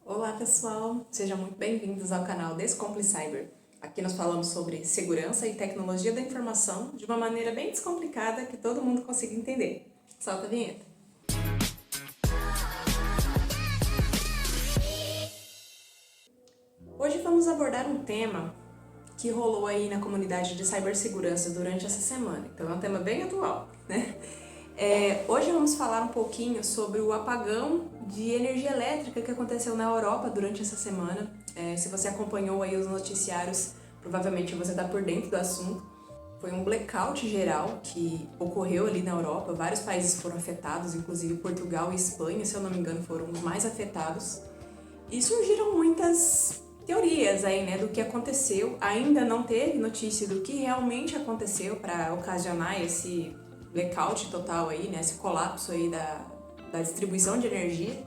Olá pessoal, sejam muito bem-vindos ao canal Descompli Cyber. Aqui nós falamos sobre segurança e tecnologia da informação de uma maneira bem descomplicada que todo mundo consiga entender. Solta a vinheta! Hoje vamos abordar um tema que rolou aí na comunidade de cibersegurança durante essa semana, então é um tema bem atual, né? Hoje vamos falar um pouquinho sobre o apagão de energia elétrica que aconteceu na Europa durante essa semana. Se você acompanhou aí os noticiários, provavelmente você está por dentro do assunto. Foi um blackout geral que ocorreu ali na Europa, vários países foram afetados, inclusive Portugal e Espanha, se eu não me engano, foram os mais afetados. E surgiram muitas teorias aí, né, do que aconteceu. Ainda não teve notícia do que realmente aconteceu para ocasionar esse blackout total aí, né, esse colapso aí da distribuição de energia.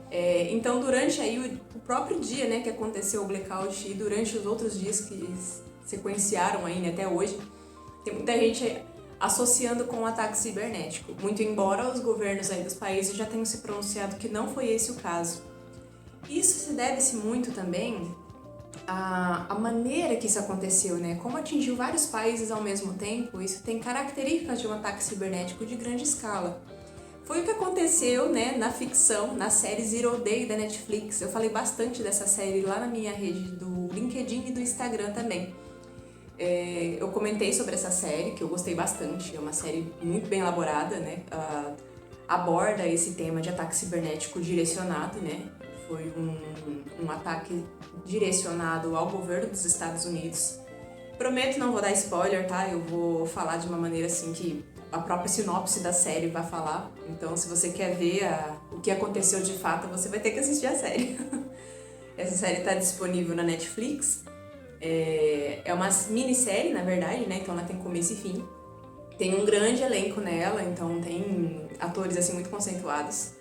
Então, durante aí o próprio dia, né, que aconteceu o blackout e durante os outros dias que sequenciaram aí, né, até hoje, tem muita gente associando com um ataque cibernético. Muito embora os governos aí dos países já tenham se pronunciado que não foi esse o caso. Isso se deve-se muito também à maneira que isso aconteceu, né? Como atingiu vários países ao mesmo tempo, isso tem características de um ataque cibernético de grande escala. Foi o que aconteceu, né, na ficção, na série Zero Day da Netflix. Eu falei bastante dessa série lá na minha rede do LinkedIn e do Instagram também. Eu comentei sobre essa série, que eu gostei bastante, é uma série muito bem elaborada, né? Aborda esse tema de ataque cibernético direcionado, né? Foi um ataque direcionado ao governo dos Estados Unidos. Prometo não vou dar spoiler, tá? Eu vou falar de uma maneira assim que a própria sinopse da série vai falar. Então, se você quer ver o que aconteceu de fato, você vai ter que assistir a série. Essa série está disponível na Netflix. É uma minissérie, na verdade, né? Então ela tem começo e fim. Tem um grande elenco nela, então tem atores assim muito conceituados,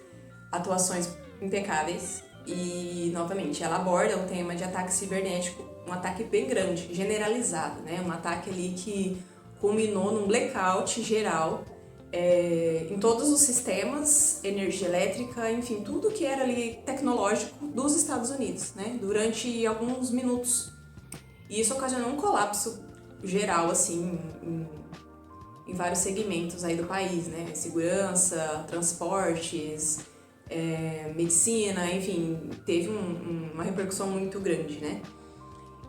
atuações impecáveis. E, novamente, ela aborda o tema de ataque cibernético, um ataque bem grande, generalizado, né? Um ataque ali que culminou num blackout geral em todos os sistemas, energia elétrica, enfim, tudo que era ali tecnológico dos Estados Unidos, né? Durante alguns minutos. E isso ocasionou um colapso geral, assim, em vários segmentos aí do país, né? Segurança, transportes, medicina, enfim, teve uma repercussão muito grande, né?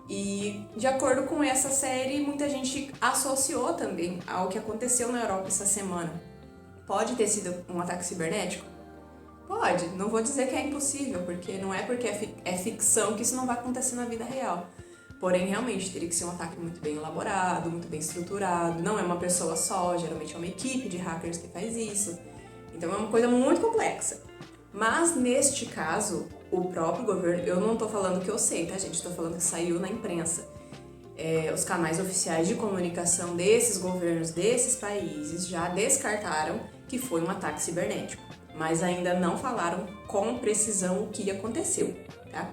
E de acordo com essa série, muita gente associou também ao que aconteceu na Europa essa semana. Pode ter sido um ataque cibernético? Pode, não vou dizer que é impossível, porque não é porque é ficção que isso não vai acontecer na vida real. Porém, realmente, teria que ser um ataque muito bem elaborado, muito bem estruturado. Não é uma pessoa só, geralmente é uma equipe de hackers que faz isso. Então é uma coisa muito complexa. Mas, neste caso, o próprio governo... Eu não tô falando que eu sei, tá, gente? Tô falando que saiu na imprensa. Os canais oficiais de comunicação desses governos, desses países, já descartaram que foi um ataque cibernético. Mas ainda não falaram com precisão o que aconteceu, tá?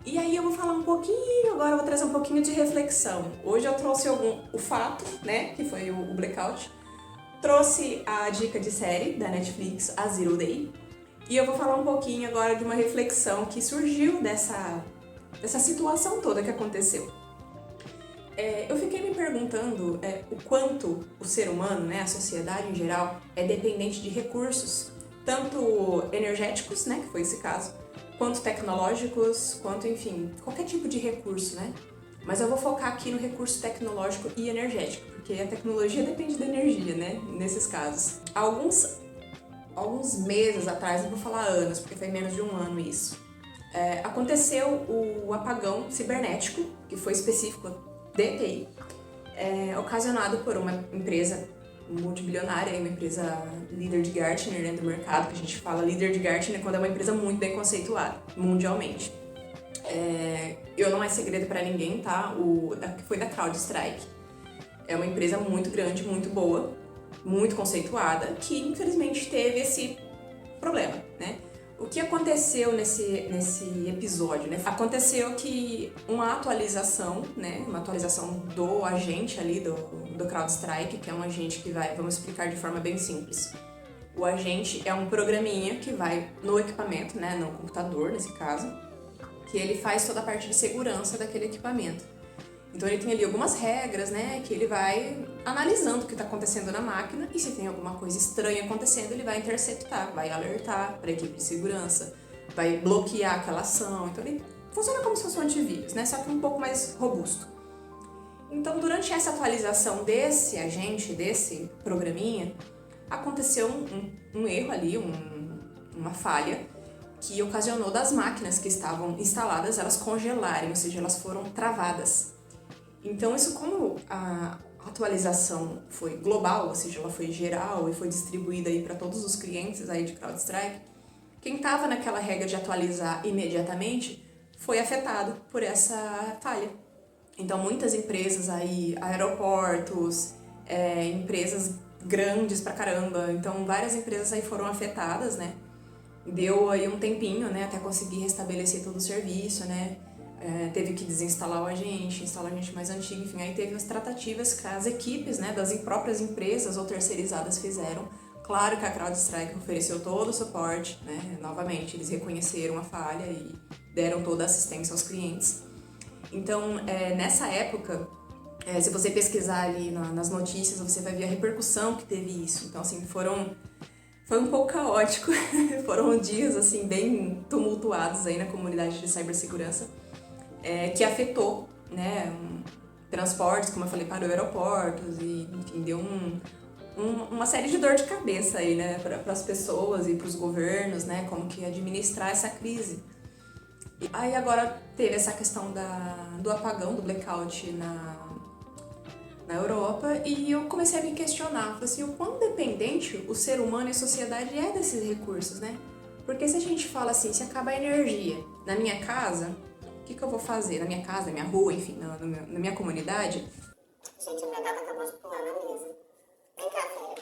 E aí eu vou falar um pouquinho, agora eu vou trazer um pouquinho de reflexão. Hoje eu trouxe o fato, né, que foi o blackout. Trouxe a dica de série da Netflix, a Zero Day. E eu vou falar um pouquinho agora de uma reflexão que surgiu dessa situação toda que aconteceu. Eu fiquei me perguntando o quanto o ser humano, né, a sociedade em geral, é dependente de recursos, tanto energéticos, né, que foi esse caso, quanto tecnológicos, quanto, enfim, qualquer tipo de recurso, né? Mas eu vou focar aqui no recurso tecnológico e energético, porque a tecnologia depende da energia, né, nesses casos. Alguns meses atrás, não vou falar anos, porque foi menos de um ano isso, aconteceu o apagão cibernético, que foi específico de TI, ocasionado por uma empresa multibilionária, uma empresa líder de Gartner, né, do mercado, que a gente fala líder de Gartner quando é uma empresa muito bem conceituada, mundialmente. Não é segredo para ninguém, tá? Foi da CrowdStrike. É uma empresa muito grande, muito boa, muito conceituada, que infelizmente teve esse problema, né? O que aconteceu nesse episódio, né? Aconteceu que uma atualização, né? Uma atualização do agente ali, do CrowdStrike, que é um agente que vamos explicar de forma bem simples. O agente é um programinha que vai no equipamento, né? No computador, nesse caso, que ele faz toda a parte de segurança daquele equipamento. Então ele tem ali algumas regras, né, que ele vai analisando o que está acontecendo na máquina e se tem alguma coisa estranha acontecendo, ele vai interceptar, vai alertar para a equipe de segurança, vai bloquear aquela ação. Então ele funciona como se fosse um antivírus, né, só que um pouco mais robusto. Então durante essa atualização desse agente, desse programinha, aconteceu um erro ali, uma falha, que ocasionou das máquinas que estavam instaladas elas congelarem, ou seja, elas foram travadas. Então isso, como a atualização foi global, ou seja, ela foi geral e foi distribuída aí para todos os clientes aí de CrowdStrike, quem estava naquela regra de atualizar imediatamente foi afetado por essa falha. Então muitas empresas aí, aeroportos, empresas grandes pra caramba, então várias empresas aí foram afetadas, né? Deu aí um tempinho, né, até conseguir restabelecer todo o serviço, né? Teve que desinstalar o agente, instalar o agente mais antigo, enfim, aí teve as tratativas que as equipes, né, das próprias empresas ou terceirizadas fizeram. Claro que a CrowdStrike ofereceu todo o suporte, né, novamente, eles reconheceram a falha e deram toda a assistência aos clientes. Então, nessa época, se você pesquisar ali nas notícias, você vai ver a repercussão que teve isso. Então, assim, foi um pouco caótico, foram dias, assim, bem tumultuados aí na comunidade de cibersegurança, que afetou, né, transportes, como eu falei, para aeroportos e, enfim, deu uma série de dor de cabeça aí, né, para as pessoas e para os governos, né, como que administrar essa crise. E aí agora teve essa questão do apagão, do blackout na Europa, e eu comecei a me questionar, falei assim, o quão dependente o ser humano e a sociedade é desses recursos, né? Porque se a gente fala assim, se acaba a energia na minha casa, o que eu vou fazer? Na minha casa, na minha rua, enfim, na minha comunidade? Gente, minha gata acabou de pular na mesa. Vem cá, filha.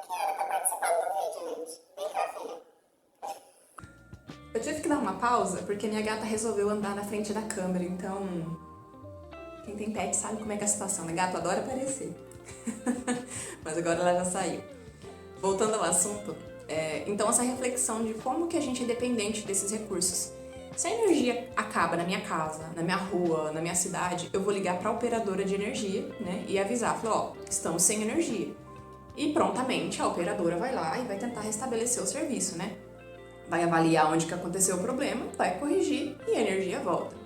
Que ela tá participando do vídeo, gente. Vem cá, filha. Eu tive que dar uma pausa porque minha gata resolveu andar na frente da câmera, então quem tem pet sabe como é que é a situação, né? Gato adora aparecer. Mas agora ela já saiu. Voltando ao assunto, então essa reflexão de como que a gente é dependente desses recursos. Se a energia acaba na minha casa, na minha rua, na minha cidade, eu vou ligar para a operadora de energia, né, e avisar, falar, ó, estamos sem energia. E prontamente a operadora vai lá e vai tentar restabelecer o serviço, né? Vai avaliar onde que aconteceu o problema, vai corrigir e a energia volta.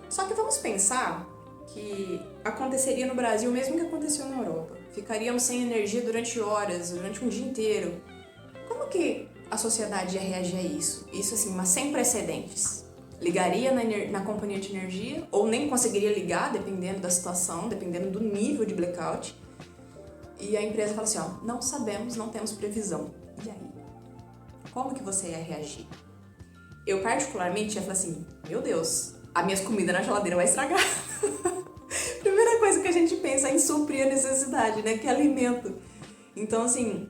Só que vamos pensar que aconteceria no Brasil o mesmo que aconteceu na Europa. Ficaríamos sem energia durante horas, durante um dia inteiro. Como que a sociedade ia reagir a isso? Isso, assim, mas sem precedentes. Ligaria na companhia de energia ou nem conseguiria ligar, dependendo da situação, dependendo do nível de blackout. E a empresa fala assim, ó, não sabemos, não temos previsão. E aí? Como que você ia reagir? Eu particularmente ia falar assim, meu Deus, as minhas comidas na geladeira vai estragar. Primeira coisa que a gente pensa é em suprir a necessidade, né, que é alimento. Então, assim,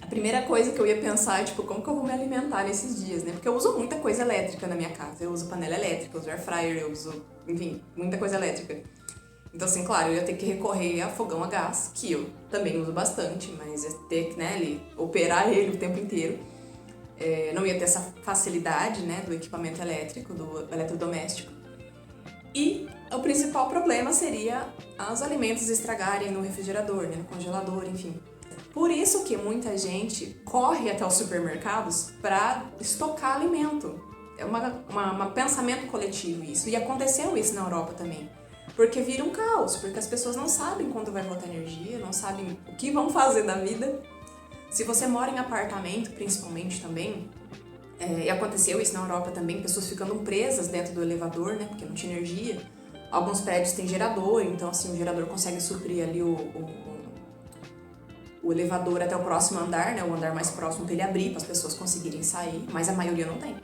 a primeira coisa que eu ia pensar é, tipo, como que eu vou me alimentar nesses dias, né? Porque eu uso muita coisa elétrica na minha casa. Eu uso panela elétrica, eu uso air fryer, eu uso, enfim, muita coisa elétrica. Então, assim, claro, eu ia ter que recorrer a fogão a gás, que eu também uso bastante, mas ia ter que, né, ali, operar ele o tempo inteiro. Não ia ter essa facilidade, né, do equipamento elétrico, do eletrodoméstico. E o principal problema seria os alimentos estragarem no refrigerador, né, no congelador, enfim. Por isso que muita gente corre até os supermercados para estocar alimento. É um pensamento coletivo isso. E aconteceu isso na Europa também. Porque vira um caos, porque as pessoas não sabem quando vai voltar energia, não sabem o que vão fazer da vida. Se você mora em apartamento, principalmente também, e aconteceu isso na Europa também, pessoas ficando presas dentro do elevador, né, porque não tinha energia. Alguns prédios têm gerador, então assim, o gerador consegue suprir ali o elevador até o próximo andar, né, o andar mais próximo para ele abrir, para as pessoas conseguirem sair, mas a maioria não tem.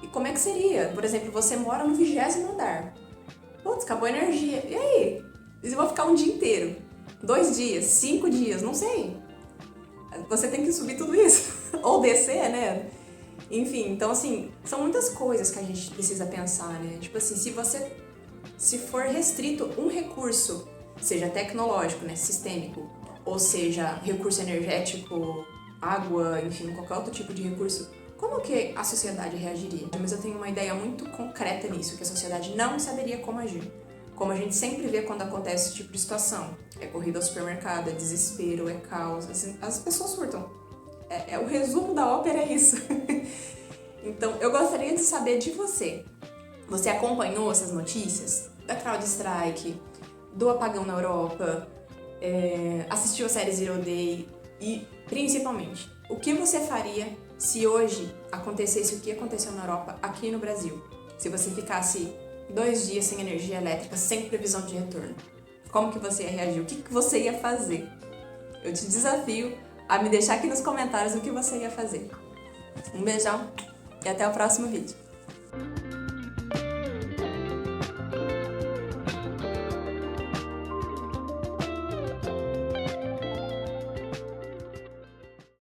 E como é que seria? Por exemplo, você mora no 20º andar. Putz, acabou a energia. E aí? Eu vou ficar um dia inteiro? 2 dias? 5 dias? Não sei. Você tem que subir tudo isso. Ou descer, né? Enfim, então assim, são muitas coisas que a gente precisa pensar, né? Tipo assim, se for restrito um recurso, seja tecnológico, né, sistêmico, ou seja, recurso energético, água, enfim, qualquer outro tipo de recurso, Como que a sociedade reagiria? Mas eu tenho uma ideia muito concreta nisso, que a sociedade não saberia como agir. Como a gente sempre vê quando acontece esse tipo de situação. É corrida ao supermercado, é desespero, é caos, assim, as pessoas surtam. O resumo da ópera é isso. Então, eu gostaria de saber de você. Você acompanhou essas notícias? Da CrowdStrike, do apagão na Europa, assistiu a série Zero Day e, principalmente, o que você faria se hoje acontecesse o que aconteceu na Europa aqui no Brasil? Se você ficasse 2 dias sem energia elétrica, sem previsão de retorno, como que você ia reagir? O que você ia fazer? Eu te desafio a me deixar aqui nos comentários o que você ia fazer. Um beijão e até o próximo vídeo.